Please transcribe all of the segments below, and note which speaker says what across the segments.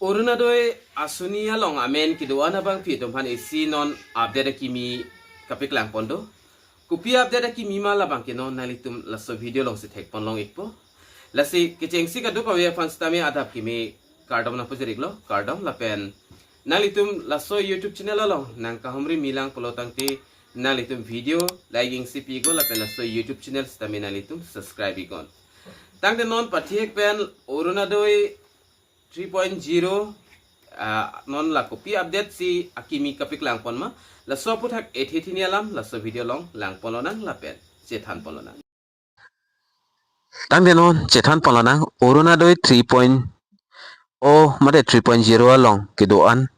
Speaker 1: Orunadoi asunia long amen kidoana bang pi tumhan isi non update kimi kapik lang pondo. Kupi update kimi mala bang kinon nalitum laso video long si tek pon long ikpo. Lasi kicengsi kadu pawe fan stami adap kimi kardom na pujirik lo kardom lapen nalitum laso YouTube channel long nang kahumri milang pelotang ti nalitum video liking si pigo lapen laso YouTube channel stami nalitum subscribe ikon. Tang de non patiek pen Orunadoi 3.0 non la copy update si akimi kapik lang pon ma la so puthak ethithini alam la so video long lang polonang la pen chethan polonang
Speaker 2: tang denon chethan polonang Orunadoi 3.0 mate 3.0 along kidoan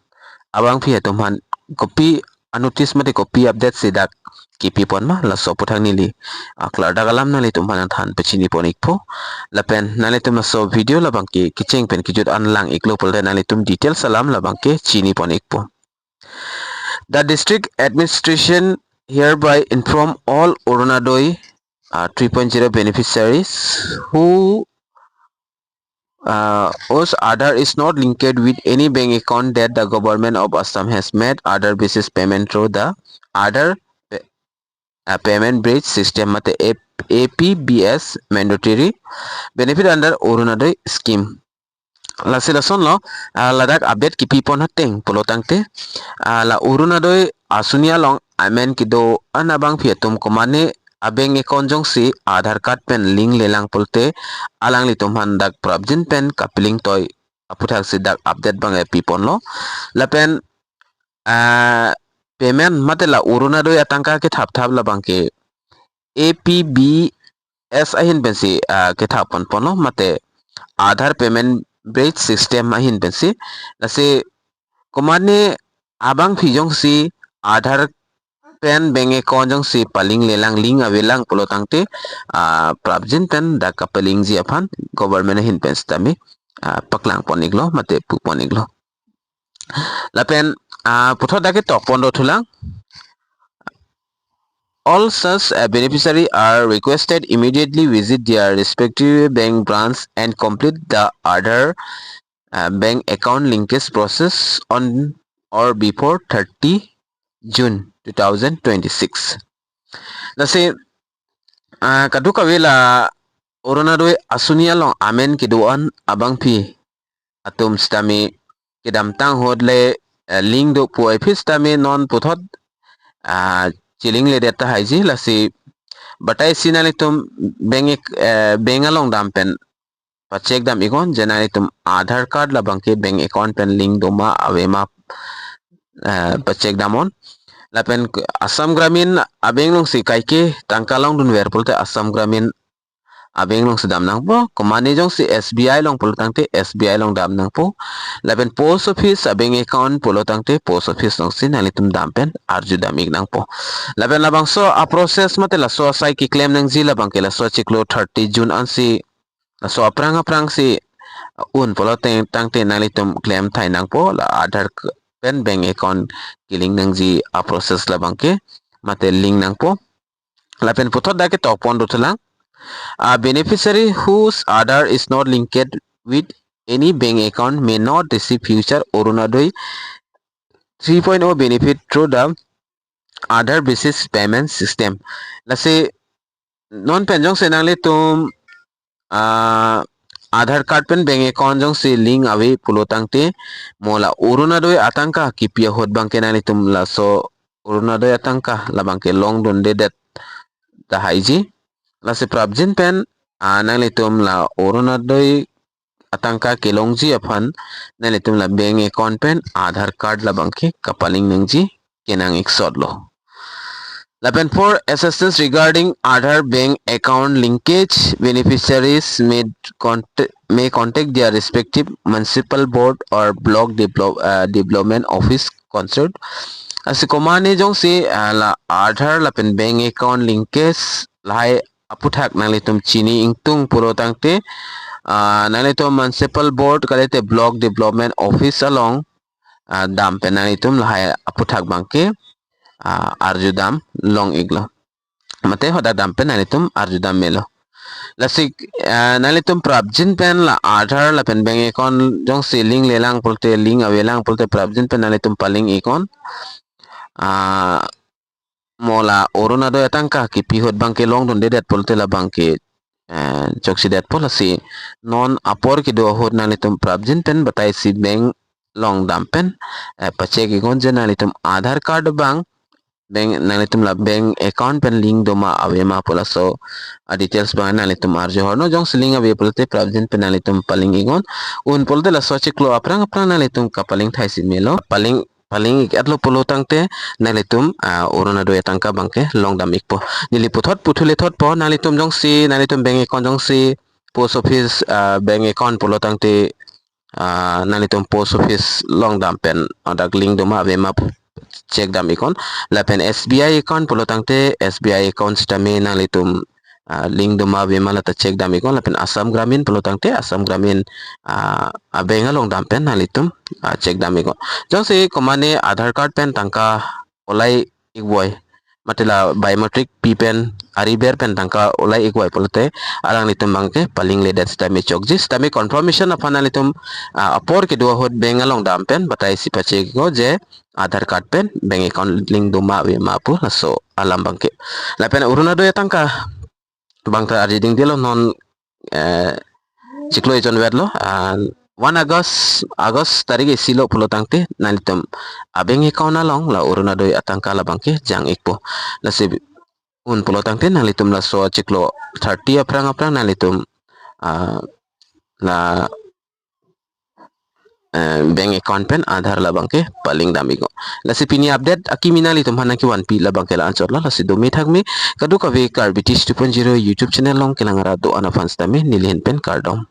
Speaker 2: abang phi atumhan copy notice mate copy update sidak kipi pon ma la so puthak nili aklar dagalam nali tumhan than pechini pon ikpho lapen nali tum so video labang ki kicheng pen kijut anlang iklo polde nali tum detail salam labang ke chini pon ikpho. The district administration hereby inform all Orunadoi 3.0 beneficiaries whose Aadhaar is not linked with any bank account that the government of Assam has made Aadhaar basis payment through the Aadhaar payment bridge system mate APBS mandatory benefit under Orunadoi scheme. Lasilason lo ladak update kipi pon hateng polotang te la Orunadoi asunia long amen kido anabang piatum komane abeng account jong si Aadhaar card pen link lelang pulte alang litum handak prabjin pen kapiling toy aputhak sidak update bang pipon lo lapen payment mate la Orunadoi atangka ke thap thap la bangke APBS ahin pensi ke thap pon pono mate Aadhaar payment bridge system ahin pensi lase komane abang phijong si Aadhaar pen bank account jong si paling lelang link avelang polotang te prabjin pen da kapeling ji aphan government hin pen stami paklang poniglo mate pu poniglo lapen putho dake tok pondo thulang all such beneficiaries are requested immediately visit their respective bank branch and complete the Aadhaar bank account linkage process on or before 30 June 2026. Nasi kadu kawela Orunadoi asunia long amen kiduan abang pi atum stami kidam tang hodle link do po epis stami non puthot chiling le data haiji lasi batai sinali tum bank along dampen pachek dam ikon janali tum Aadhaar card labang ke bank account pen link doma awema pachek damon lapen Assam Gramin abeng long si kaike tangkalong dun wer pulte Assam Gramin abeng long sedam nang po komane jong si SBI long pulutang te SBI long dam nang po lapen post office abeng account pulutang te post office long si nalitum dampen arju damig nang po lapen labang so a process mate la so sai ki claim nang ji labang ke la so chiklo 30 June an si la so aprang si un pulutang tang te nalitum claim thai nang po la Aadhaar pen bank account kiling nang ji a process labang ke mate link nang po lapen puthot dake tok pon dutulang a beneficiary whose Aadhaar is not linked with any bank account may not receive future Orunadoi 3.0 benefit through the Aadhaar basis payment system. Lase non penjong senang le tum Aadhaar card pen bank account jong si link awe pulotang te mola Orunadoi atangka kipia hot bangke nali tum la so Orunadoi atangka la bangke long don de det da haiji la se prabjin pen nali tum la Orunadoi atangka kelongji aphan nali tum la bank account pen Aadhaar card la bangke kapaling nangji kenang iksod lo. Lapen for assistance regarding Aadhaar bank account linkage, beneficiaries may contact their respective municipal board or block development office concerned. Asikomane jong si la Aadhaar lapen bank account linkage lahai aputhak nalitum chini ingtung purotang te nalitum municipal board kalete block development office along dam pen nalitum lahai aputhak bangke arjudam long iglo mate hoda dampen anitum arjudam melo lasik nalitum prabjin pen la Aadhaar la pen bank account jong si link lelang pulte link awelang pulte prabjin pen nalitum paling ikon mola Orunado yatangka ki pihot bangke long don dedet pulte la bangke choksi det policy non apor ki do hot nalitum prabjin pen batai si bank long dampen pacek ikon je nalitum Aadhaar card bank nalitum la bank account pen link doma awema pula so details bang nalitum arjo horno jong siling awe pulte prabjin pen nalitum paling igon un pulte la so chiklo aprang nalitum kapaling thaisin melo paling atlo pulutang te nalitum Orunado yatangka bangke long dam ikpo niliputhot puthule thot po nalitum jong si nalitum bank account jong si post office bank account pulutang te nalitum post office long dam pen odak link doma awema cek dam ikon lapen SBI account pulutang te SBI account stame nalitum link doma bema lata cek dam ikon lapen Assam Gramin pulutang te Assam Gramin benga long dam pen nalitum cek dam ikon jong se komane Aadhaar card pen tangka olai ikboy matela biometric P pen ariber pen tangka olai ikboy pulte alang litum bangke paling ledet stame chokji stame confirmation apana litum apor ke dua hot benga long dam pen batai si pace ko je Aadhaar card pen bank account link doma we mapu laso alam bangke lapen Orunado yatangka bangta arjiding dilo non ciklo ijon wedlo 1 August tarik silo pulotangte nalitum abeng account along la Orunado yatangka la bangke jang ikpo lasi un pulotangte nalitum la so ciklo 30 aprang nalitum la bank account pen Aadhaar la bangke paling dami ko lasi pini update akimina litum hanaki 1p la bangke la ansor la lasi domi thakmi kadu ka ve kar BTS 2.0 YouTube channel long kelangara do ana fans tami nilihin pen kardom